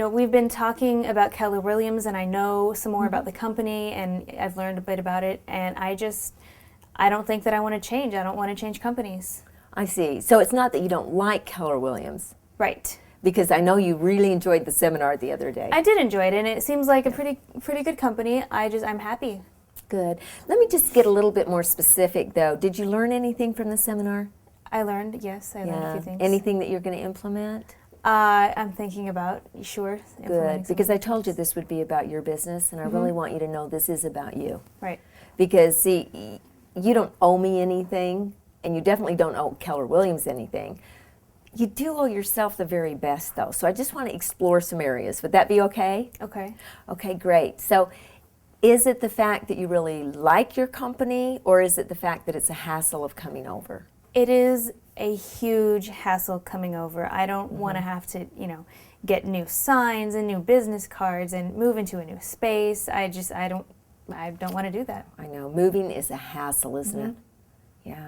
we've been talking about Keller Williams, and I know some more about the company, and I've learned a bit about it, and I don't think that I want to change. I don't want to change companies. I see. So it's not that you don't like Keller Williams. Right. Because I know you really enjoyed the seminar the other day. I did enjoy it, and it seems like a pretty good company. I'm happy. Good. Let me just get a little bit more specific, though. Did you learn anything from the seminar? I learned a few things. Anything that you're going to implement? I'm thinking about, sure. Good, because I told you this would be about your business, and I really want you to know this is about you. Right. Because, see, you don't owe me anything, and you definitely don't owe Keller Williams anything. You do owe yourself the very best, though, so I just want to explore some areas. Would that be okay? Okay. Okay, great. So is it the fact that you really like your company, or is it the fact that it's a hassle of coming over? It is a huge hassle coming over. I don't want to have to, get new signs and new business cards and move into a new space. I don't want to do that. I know. Moving is a hassle, isn't it? Yeah.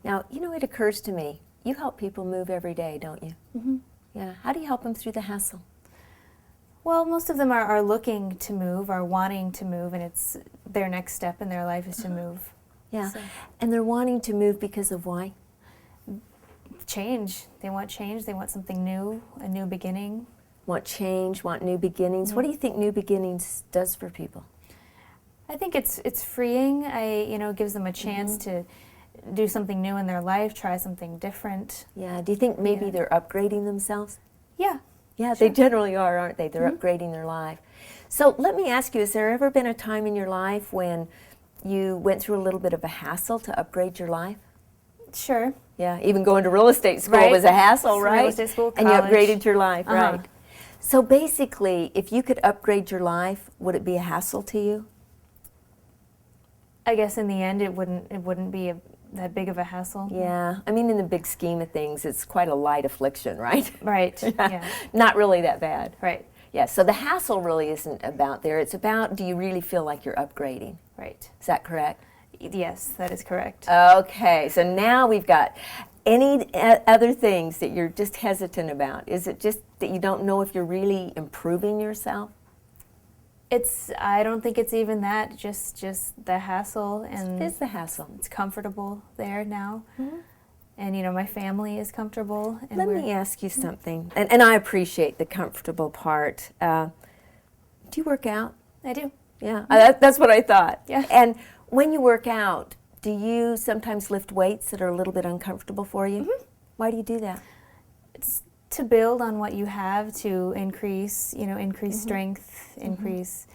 Now, it occurs to me, you help people move every day, don't you? Mm-hmm. Yeah. How do you help them through the hassle? Well, most of them are looking to move, are wanting to move, and it's their next step in their life is to move. Yeah. So. And they're wanting to move because of why? Change. They want change. They want something new, a new beginning. Want change, want new beginnings. Mm-hmm. What do you think new beginnings does for people? I think it's freeing. It gives them a chance to do something new in their life, try something different. Yeah. Do you think maybe they're upgrading themselves? Yeah. Yeah, sure. They generally are, aren't they? They're upgrading their life. So let me ask you, has there ever been a time in your life when you went through a little bit of a hassle to upgrade your life? Sure. Yeah, even going to real estate school was a hassle, right? Real estate school, college. And you upgraded your life, right? So basically, if you could upgrade your life, would it be a hassle to you? I guess in the end, it wouldn't be that big of a hassle. Yeah, I mean, in the big scheme of things, it's quite a light affliction, right? Right. Yeah. Not really that bad. Right. Yeah. So the hassle really isn't about there. It's about, do you really feel like you're upgrading? Right. Is that correct? Yes, that is correct. Okay, so now we've got any other things that you're just hesitant about? Is it just that you don't know if you're really improving yourself? I don't think it's even that, just the hassle. And it is the hassle. It's comfortable there now. Mm-hmm. And my family is comfortable. And Let me ask you something, and I appreciate the comfortable part. Do you work out? I do. Yeah, that's what I thought. Yeah. And when you work out, do you sometimes lift weights that are a little bit uncomfortable for you? Mm-hmm. Why do you do that? It's to build on what you have, to increase strength, increase,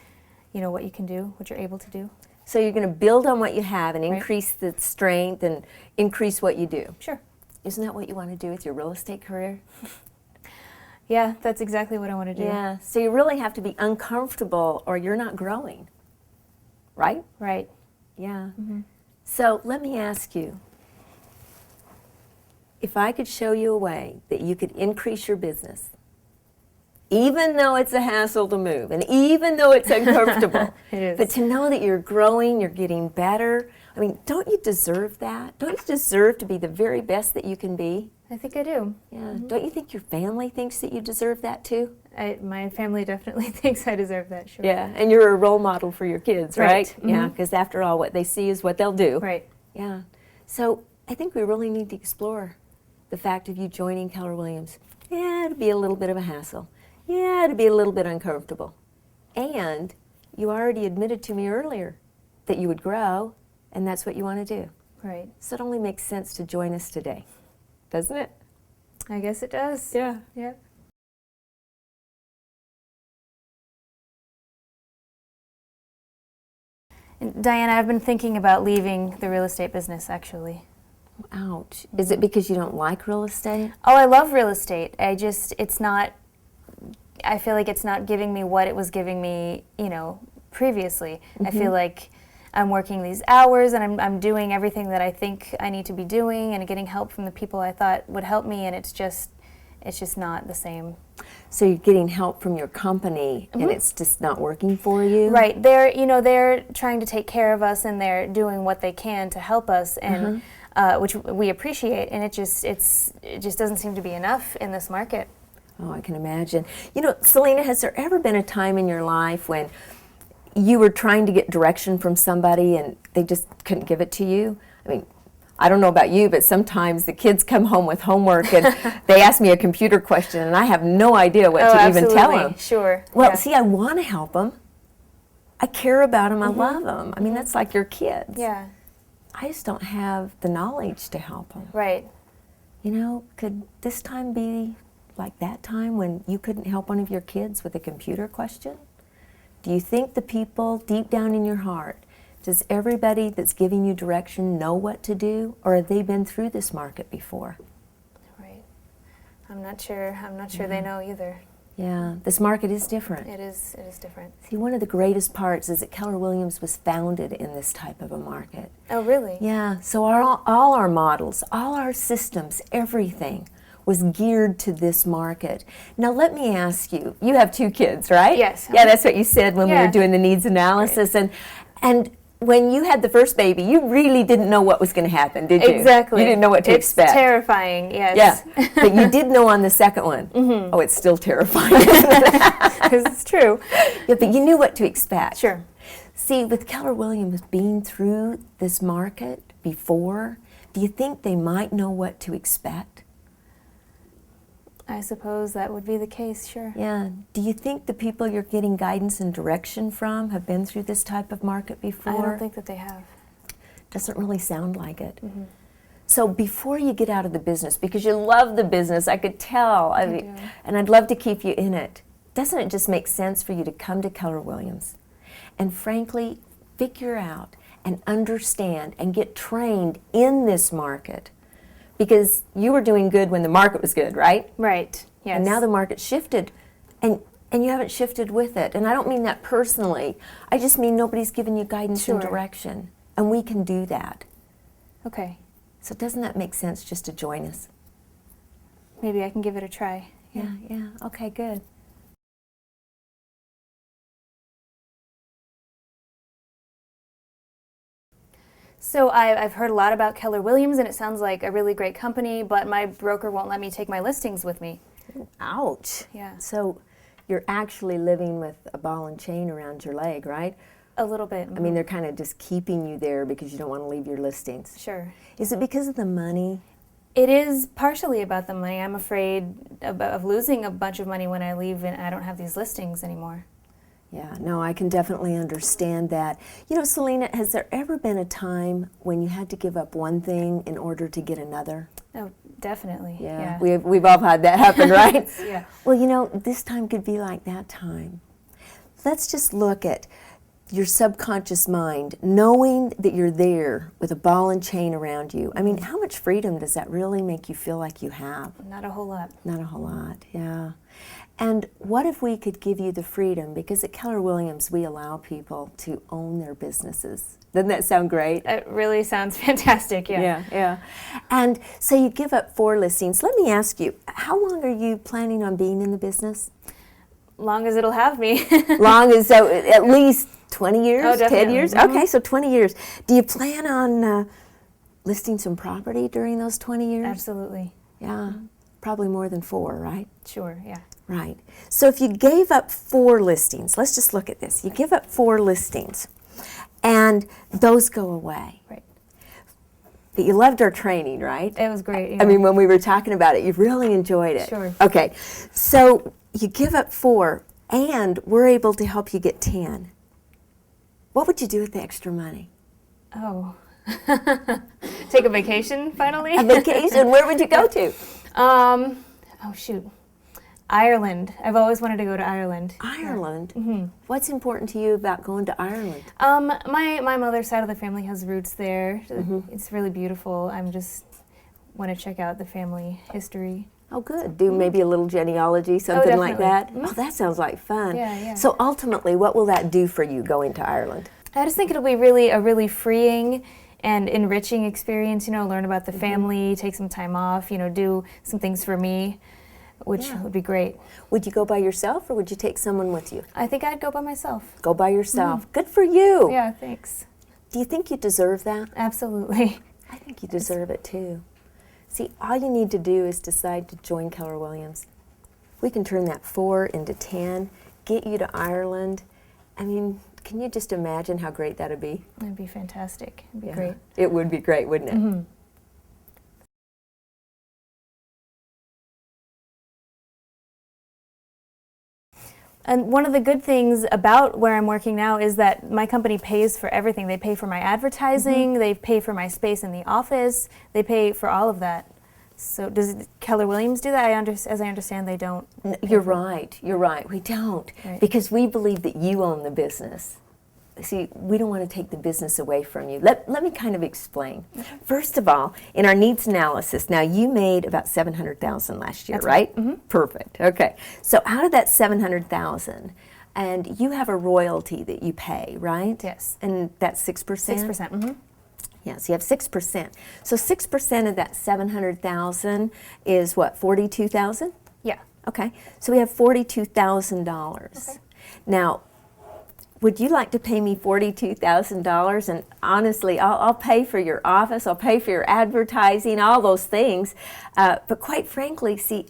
what you can do, what you're able to do. So you're going to build on what you have and increase the strength and increase what you do. Sure. Isn't that what you want to do with your real estate career? Yeah, that's exactly what I want to do. Yeah, so you really have to be uncomfortable or you're not growing, right? Right. Yeah. Mm-hmm. So let me ask you, if I could show you a way that you could increase your business, even though it's a hassle to move, and even though it's uncomfortable, it is. But to know that you're growing, you're getting better, I mean, don't you deserve that? Don't you deserve to be the very best that you can be? I think I do. Yeah. Mm-hmm. Don't you think your family thinks that you deserve that too? My family definitely thinks I deserve that, sure. Yeah, and you're a role model for your kids, right? Mm-hmm. Yeah, because after all, what they see is what they'll do. Right. Yeah. So I think we really need to explore the fact of you joining Keller Williams. Yeah, it'd be a little bit of a hassle. Yeah, it'd be a little bit uncomfortable. And you already admitted to me earlier that you would grow, and that's what you want to do. Right. So it only makes sense to join us today, doesn't it? I guess it does. Yeah. Yeah. And Diana, I've been thinking about leaving the real estate business, actually. Ouch. Is it because you don't like real estate? Oh, I love real estate. I feel like it's not giving me what it was giving me, previously. Mm-hmm. I feel like I'm working these hours and I'm doing everything that I think I need to be doing and getting help from the people I thought would help me, and it's just not the same. So you're getting help from your company, and it's just not working for you? Right. They're trying to take care of us, and they're doing what they can to help us, and which we appreciate, and it just doesn't seem to be enough in this market. Oh, I can imagine. You know, Selena, has there ever been a time in your life when you were trying to get direction from somebody and they just couldn't give it to you? I mean, I don't know about you, but sometimes the kids come home with homework and they ask me a computer question and I have no idea what to even tell them. Sure. Well, see, I want to help them. I care about them. I love them. I mean, that's like your kids. Yeah. I just don't have the knowledge to help them. Right. You know, could this time be like that time when you couldn't help one of your kids with a computer question? Do you think the people deep down in your heart, does everybody that's giving you direction know what to do, or have they been through this market before? Right. I'm not sure they know either. Yeah, this market is different. It is different. See, one of the greatest parts is that Keller Williams was founded in this type of a market. Oh, really? Yeah, so all our models, all our systems, everything was geared to this market. Now let me ask you, you have 2 kids, right? Yes. Yeah, that's what you said when we were doing the needs analysis. Right. And when you had the first baby, you really didn't know what was going to happen, did you? Exactly. You didn't know what to expect. It's terrifying, yes. Yeah, but you did know on the second one. Oh, it's still terrifying, isn't it? Because it's true. Yeah, but you knew what to expect. Sure. See, with Keller Williams being through this market before, do you think they might know what to expect? I suppose that would be the case, sure. Yeah. Do you think the people you're getting guidance and direction from have been through this type of market before? I don't think that they have. Doesn't really sound like it. So before you get out of the business, because you love the business, I could tell, I do. and I'd love to keep you in it, doesn't it just make sense for you to come to Keller Williams and frankly figure out and understand and get trained in this market? Because you were doing good when the market was good, right? Right, yes. And now the market shifted, and you haven't shifted with it. And I don't mean that personally. I just mean nobody's given you guidance and direction, and we can do that. Okay. So doesn't that make sense just to join us? Maybe I can give it a try. Yeah. Okay, good. So I've heard a lot about Keller Williams, and it sounds like a really great company, but my broker won't let me take my listings with me. Ouch. Yeah. So you're actually living with a ball and chain around your leg, right? A little bit. I mean, they're kind of just keeping you there because you don't want to leave your listings. Sure. Is it because of the money? It is partially about the money. I'm afraid of losing a bunch of money when I leave and I don't have these listings anymore. Yeah, no, I can definitely understand that. You know, Selena, has there ever been a time when you had to give up one thing in order to get another? Oh, definitely. Yeah. We've all had that happen, right? Yeah. Well, you know, this time could be like that time. Let's just look at your subconscious mind, knowing that you're there with a ball and chain around you. I mean, how much freedom does that really make you feel like you have? Not a whole lot. Not a whole lot, yeah. And what if we could give you the freedom, because at Keller Williams we allow people to own their businesses. Doesn't that sound great? It really sounds fantastic, yeah. Yeah. And so you give up 4 listings. Let me ask you, how long are you planning on being in the business? Long as it'll have me. Long as, so at least 20 years, oh, 10 years? Mm-hmm. Okay, so 20 years. Do you plan on listing some property during those 20 years? Absolutely. Yeah, probably more than 4, right? Sure, yeah. Right. So if you gave up 4 listings, let's just look at this. You give up 4 listings, and those go away. Right. But you loved our training, right? It was great. Yeah. I mean, when we were talking about it, you really enjoyed it. Sure. Okay. So you give up 4, and we're able to help you get 10. What would you do with the extra money? Oh. Take a vacation, finally? A vacation? Where would you go to? Oh, shoot. Ireland. I've always wanted to go to Ireland. Ireland? Yeah. Mm-hmm. What's important to you about going to Ireland? My mother's side of the family has roots there. Mm-hmm. It's really beautiful. I'm just want to check out the family history. Oh, good. Do maybe a little genealogy, something like that? Mm-hmm. Oh, that sounds like fun. Yeah. So ultimately, what will that do for you going to Ireland? I just think it'll be a really freeing and enriching experience, learn about the family, take some time off, do some things for me, which would be great. Would you go by yourself or would you take someone with you? I think I'd go by myself. Go by yourself. Mm. Good for you. Yeah, thanks. Do you think you deserve that? Absolutely. I think you deserve it too. See, all you need to do is decide to join Keller Williams. we can turn that 4 into 10, get you to Ireland. I mean, can you just imagine how great that would be? It'd be fantastic. It'd be great. It would be great, wouldn't it? Mm-hmm. And one of the good things about where I'm working now is that my company pays for everything. They pay for my advertising, they pay for my space in the office, they pay for all of that. So does Keller Williams do that? As I understand, they don't. You're right, we don't. Right. Because we believe that you own the business. See, we don't want to take the business away from you. Let me kind of explain. First of all, in our needs analysis, now you made about $700,000 last year, That's right? Mm-hmm. Perfect. Okay. So out of that $700,000, and you have a royalty that you pay, right? Yes. And that's 6%? 6%. Mm-hmm. Yes, you have 6%. So 6% of that $700,000 is what, $42,000? Yeah. Okay. So we have $42,000. Okay. Now, would you like to pay me $42,000? And honestly, I'll pay for your office, I'll pay for your advertising, all those things. But quite frankly, see,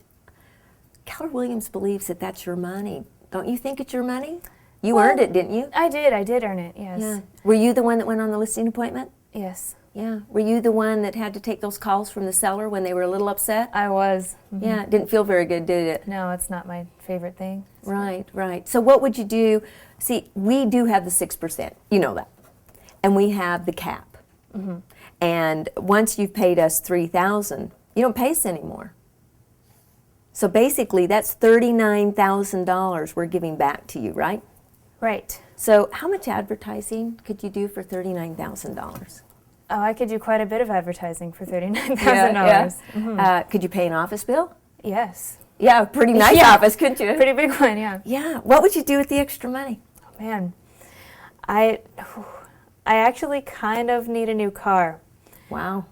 Keller Williams believes that that's your money. Don't you think it's your money? You earned it, didn't you? I did earn it, yes. Yeah. Were you the one that went on the listing appointment? Yes. Yeah. Were you the one that had to take those calls from the seller when they were a little upset? I was. Mm-hmm. Yeah, it didn't feel very good, did it? No, it's not my favorite thing. Right, right. So what would you do? See, we do have the 6%, you know that. And we have the cap. Mm-hmm. And once you've paid us $3,000, you don't pay us anymore. So basically, that's $39,000 we're giving back to you, right? Right. So how much advertising could you do for $39,000? Oh, I could do quite a bit of advertising for $39,000. Yeah. Mm-hmm. Could you pay an office bill? Yes. Yeah, a pretty nice Yeah. office, couldn't you? Pretty big one, yeah. Yeah. What would you do with the extra money? Oh, man. I actually kind of need a new car. Wow.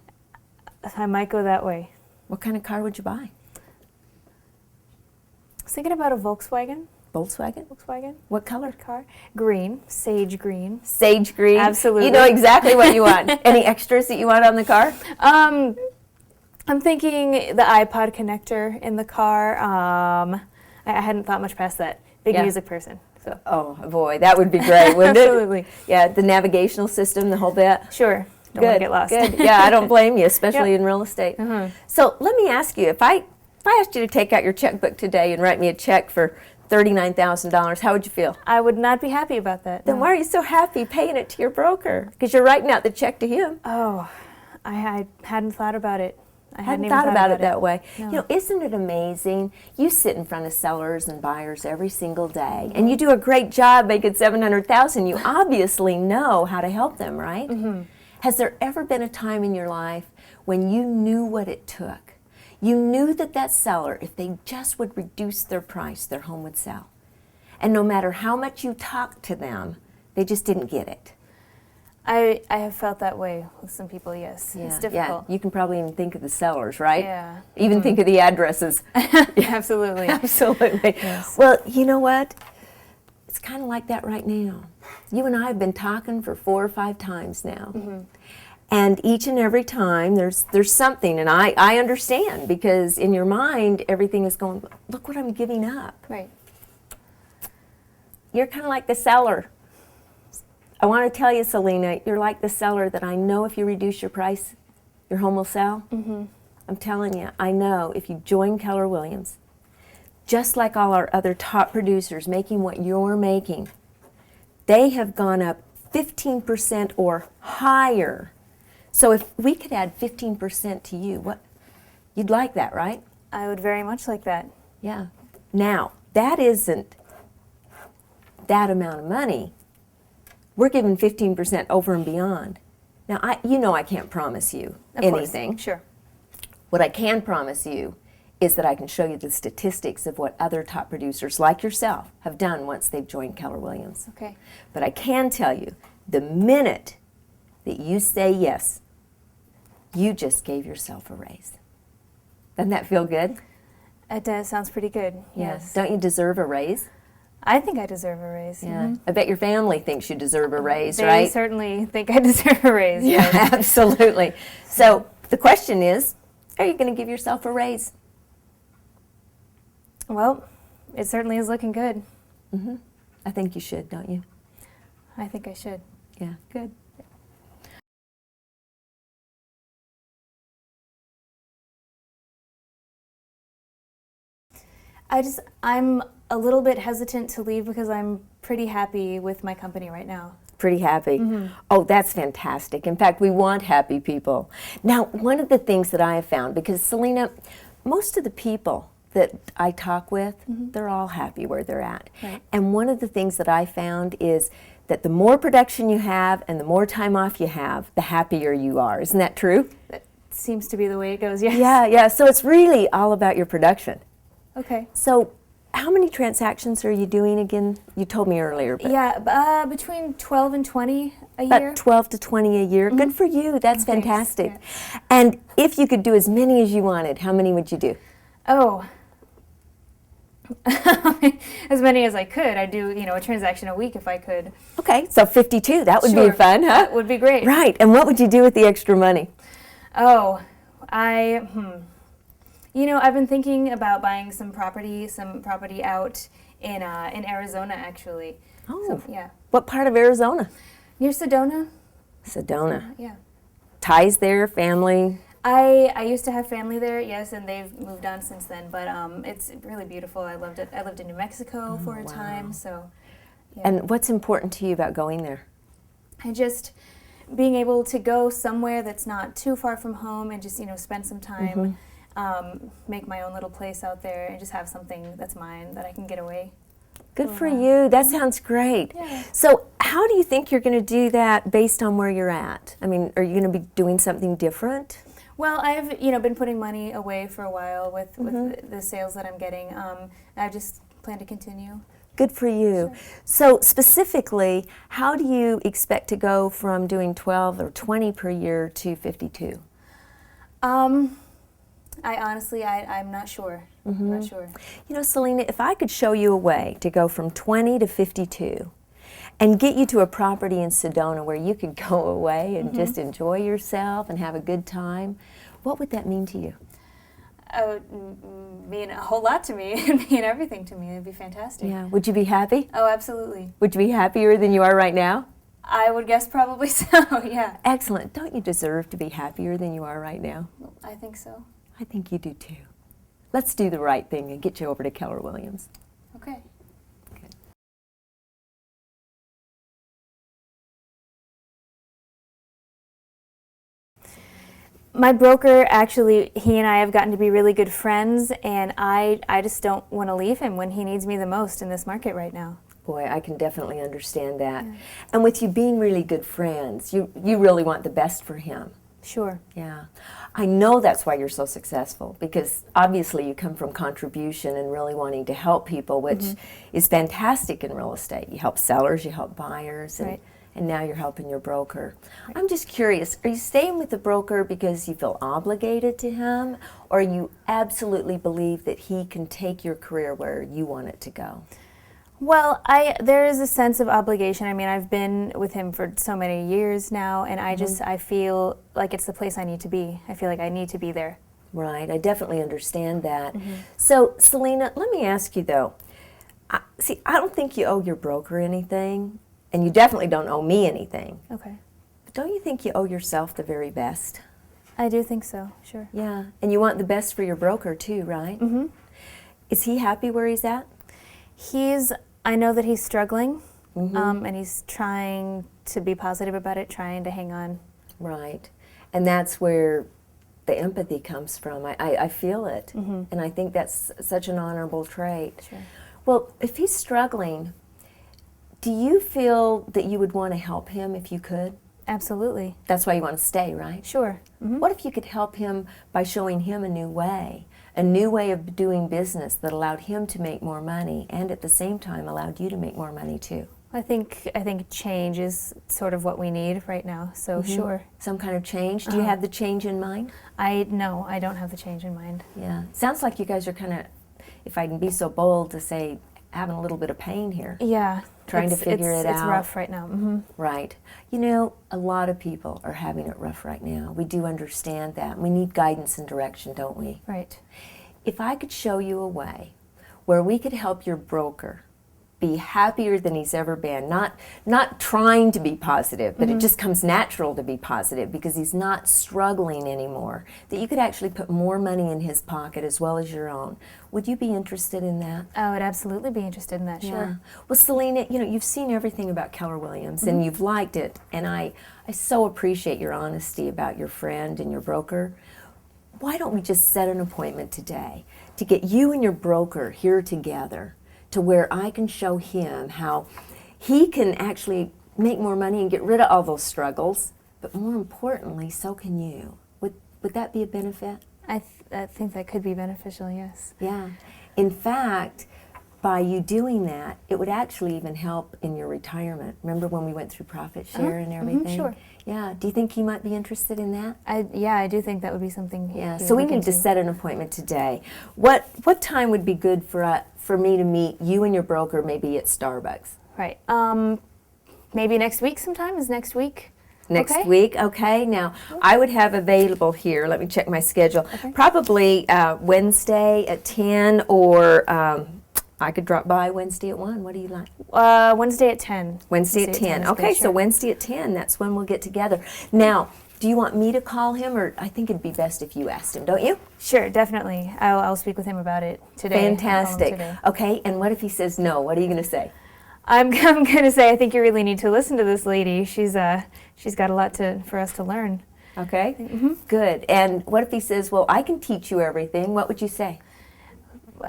I might go that way. What kind of car would you buy? I was thinking about a Volkswagen. Volkswagen? What color? Car. Green. Sage green. Sage green? Absolutely. You know exactly what you want. Any extras that you want on the car? I'm thinking the iPod connector in the car. I hadn't thought much past that. Big music person. So. Oh, boy, that would be great, wouldn't Absolutely. it? Yeah, the navigational system, the whole bit. Sure. Don't want to get lost. Good. Yeah, I don't blame you, especially in real estate. Uh-huh. So let me ask you, if I asked you to take out your checkbook today and write me a check for $39,000, how would you feel? I would not be happy about that. Then why are you so happy paying it to your broker? Because you're writing out the check to him. Oh, I hadn't thought about it. I hadn't thought about it that way. No. You know, isn't it amazing? You sit in front of sellers and buyers every single day, and you do a great job making $700,000. You obviously know how to help them, right? Mm-hmm. Has there ever been a time in your life when you knew what it took? You knew that seller, if they just would reduce their price, their home would sell. And no matter how much you talked to them, they just didn't get it. I have felt that way with some people, yes. Yeah, it's difficult. Yeah. You can probably even think of the sellers, right? Yeah. Even think of the addresses. Absolutely. Absolutely. Yes. Well, you know what? It's kind of like that right now. You and I have been talking for 4 or 5 times now. Mm-hmm. And each and every time there's something, and I understand, because in your mind everything is going, look what I'm giving up. Right. You're kind of like the seller. I want to tell you, Selena, you're like the seller that I know if you reduce your price, your home will sell. Mm-hmm. I'm telling you, I know if you join Keller Williams, just like all our other top producers making what you're making, they have gone up 15% or higher. So if we could add 15% to you, what you'd like that, right? I would very much like that. Yeah. Now, that isn't that amount of money. We're giving 15% over and beyond. Now, I can't promise you anything. Course. Sure. What I can promise you is that I can show you the statistics of what other top producers like yourself have done once they've joined Keller Williams. Okay. But I can tell you, the minute that you say yes, you just gave yourself a raise. Doesn't that feel good? It does. Sounds pretty good. Yes. Don't you deserve a raise? I think I deserve a raise. Yeah. Mm-hmm. I bet your family thinks you deserve a raise, They right? certainly think I deserve a raise. Yeah, Yes. absolutely. So the question is, are you going to give yourself a raise? Well, it certainly is looking good. I think you should, don't you? I think I should. Yeah, good. I'm a little bit hesitant to leave because I'm pretty happy with my company right now. Pretty happy. Oh, that's fantastic. In fact, we want happy people. Now, one of the things that I have found, because Selena, most of the people that I talk with, they're all happy where they're at. Right. And one of the things that I found is that the more production you have and the more time off you have, the happier you are. Isn't that true? That seems to be the way it goes, yes. Yeah. So it's really all about your production. Okay. So how many transactions are you doing again? You told me earlier. But Yeah, between 12 and 20 a year. about 12 to 20 a year. Good for you. That's Thanks. fantastic. Yeah. And if you could do as many as you wanted, how many would you do? Oh, as many as I could. I'd do, a transaction a week if I could. Okay, so 52. That would Sure. be fun, huh? That would be great. Right. And what would you do with the extra money? Oh, I've been thinking about buying some property out in Arizona, actually. Oh, So, yeah. what part of Arizona? Near Sedona. Sedona. Yeah. Ties there, family. I used to have family there, yes, and they've moved on since then. But it's really beautiful. I loved it. I lived in New Mexico for a time, so. Yeah. And what's important to you about going there? And just being able to go somewhere that's not too far from home and just spend some time, make my own little place out there, and just have something that's mine that I can get away. Good for you. That sounds great. Yeah. So how do you think you're going to do that based on where you're at? I mean, are you going to be doing something different? Well, I've been putting money away for a while with the sales that I'm getting. I just plan to continue. Good for you. Sure. So specifically, how do you expect to go from doing 12 or 20 per year to 52? I'm not sure. I'm not sure. Selena, if I could show you a way to go from 20 to 52 and get you to a property in Sedona where you could go away and just enjoy yourself and have a good time, what would that mean to you? It would mean a whole lot to me. It would mean everything to me. It would be fantastic. Yeah. Would you be happy? Oh, absolutely. Would you be happier than you are right now? I would guess probably so, yeah. Excellent. Don't you deserve to be happier than you are right now? I think so. I think you do too. Let's do the right thing and get you over to Keller Williams. Okay. My broker, actually, he and I have gotten to be really good friends, and I just don't want to leave him when he needs me the most in this market right now. Boy, I can definitely understand that. Yeah. And with you being really good friends, you really want the best for him. Sure. Yeah. I know that's why you're so successful, because obviously you come from contribution and really wanting to help people, which is fantastic in real estate. You help sellers, you help buyers, and now you're helping your broker. Right. I'm just curious, are you staying with the broker because you feel obligated to him, or you absolutely believe that he can take your career where you want it to go? Well, there is a sense of obligation. I mean, I've been with him for so many years now, and I feel like it's the place I need to be. I feel like I need to be there. Right, I definitely understand that. So, Selena, let me ask you though. I don't think you owe your broker anything, and you definitely don't owe me anything. Okay. But don't you think you owe yourself the very best? I do think so, sure. Yeah, and you want the best for your broker too, right? Is he happy where he's at? I know that he's struggling, and he's trying to be positive about it, trying to hang on. Right, and that's where the empathy comes from. I feel it, and I think that's such an honorable trait. Sure. Well, if he's struggling, do you feel that you would want to help him if you could? Absolutely. That's why you want to stay, right? Sure. What if you could help him by showing him a new way of doing business that allowed him to make more money and at the same time allowed you to make more money too? I think change is sort of what we need right now, so sure. Some kind of change? Do you have the change in mind? No, I don't have the change in mind. Yeah. Sounds like you guys are kind of, if I can be so bold to say, having a little bit of pain here. Yeah. Trying to figure it out. It's rough right now. Right. You know, a lot of people are having it rough right now. We do understand that. We need guidance and direction, don't we? Right. If I could show you a way where we could help your broker be happier than he's ever been. Not trying to be positive, but it just comes natural to be positive because he's not struggling anymore. That you could actually put more money in his pocket as well as your own. Would you be interested in that? I would absolutely be interested in that, sure. Yeah. Well, Selena, you know, you've seen everything about Keller Williams and you've liked it, and I so appreciate your honesty about your friend and your broker. Why don't we just set an appointment today to get you and your broker here together, to where I can show him how he can actually make more money and get rid of all those struggles, but more importantly, so can you. Would that be a benefit? I think that could be beneficial, yes. Yeah. In fact, by you doing that, it would actually even help in your retirement. Remember when we went through profit share and everything? Sure. Yeah. Do you think he might be interested in that? I do think that would be something. Yeah. So we need to set an appointment today. What time would be good for me to meet you and your broker, maybe at Starbucks? Right. Maybe next week sometime? Is next week? Next week, okay. Now, I would have available here, let me check my schedule, probably Wednesday at 10, or I could drop by Wednesday at 1. What do you like? Wednesday at 10. Wednesday at 10. Okay, so Wednesday at 10, that's when we'll get together. Now, do you want me to call him, or I think it'd be best if you asked him, don't you? Sure, definitely. I'll speak with him about it today. Fantastic. Okay, and what if he says no? What are you going to say? I'm going to say I think you really need to listen to this lady. She's got a lot for us to learn. Okay, good. And what if he says, well, I can teach you everything? What would you say?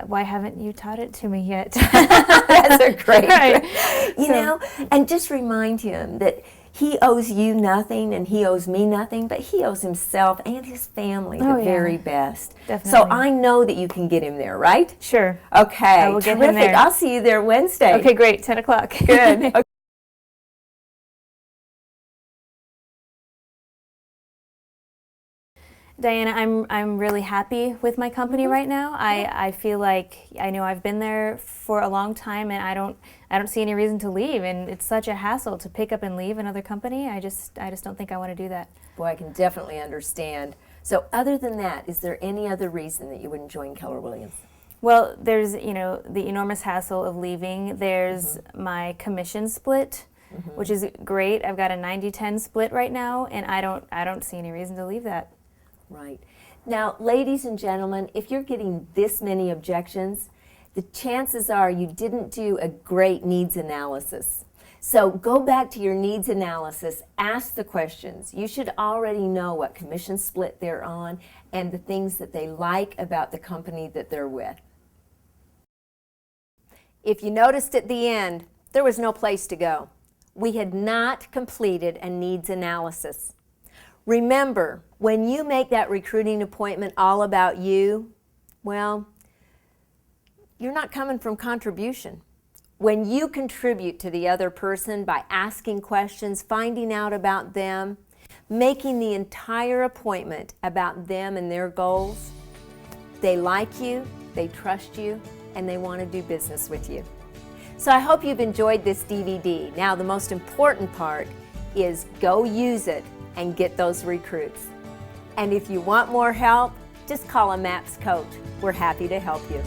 Why haven't you taught it to me yet? That's a great, right. You know, and just remind him that he owes you nothing and he owes me nothing, but he owes himself and his family the very best. Definitely. So I know that you can get him there, right? Sure. Okay. I will get him there. I'll see you there Wednesday. Okay, great. 10 o'clock. Good. Okay. Diana, I'm really happy with my company right now. I feel like I know I've been there for a long time, and I don't see any reason to leave. And it's such a hassle to pick up and leave another company. I just don't think I want to do that. Boy, I can definitely understand. So, other than that, is there any other reason that you wouldn't join Keller Williams? Well, there's the enormous hassle of leaving. There's my commission split, which is great. I've got a 90-10 split right now, and I don't see any reason to leave that. Right. Now, ladies and gentlemen, if you're getting this many objections, the chances are you didn't do a great needs analysis. So go back to your needs analysis, ask the questions. You should already know what commission split they're on and the things that they like about the company that they're with. If you noticed at the end, there was no place to go. We had not completed a needs analysis. Remember, when you make that recruiting appointment all about you, well, you're not coming from contribution. When you contribute to the other person by asking questions, finding out about them, making the entire appointment about them and their goals, they like you, they trust you, and they want to do business with you. So I hope you've enjoyed this DVD. Now, the most important part is go use it and get those recruits. And if you want more help, just call a MAPS coach. We're happy to help you.